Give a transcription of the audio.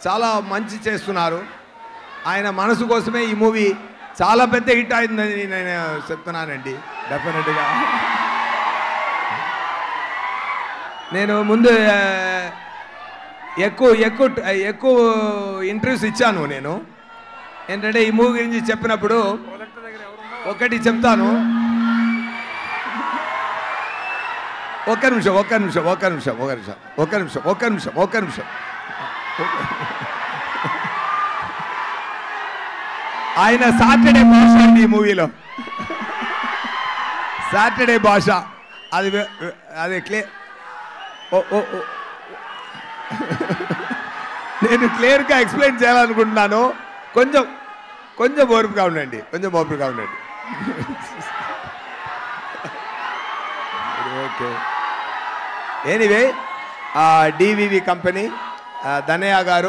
చాలా మంచి చేస్తున్నారు. ఆయన మనసు కోసమే ఈ మూవీ చాలా పెద్ద హిట్ అయిందని నేను చెప్తున్నానండి. డెఫినెట్గా నేను ముందు ఎక్కువ ఇంటర్వ్యూస్ ఇచ్చాను. నేను ఏంటంటే ఈ మూవీ గురించి చెప్పినప్పుడు ఒకటి చెప్తాను. ఒక్క నిమిషం. ఆయన సాటర్డే భాష అండి ఈ మూవీలో. సాటర్డే భాష అది క్లియర్. నేను క్లియర్గా ఎక్స్ప్లెయిన్ చేయాలనుకుంటున్నాను. కొంచెం ఓర్పుగా ఉండండి. Okay. Anyway DVV company Danayya గారు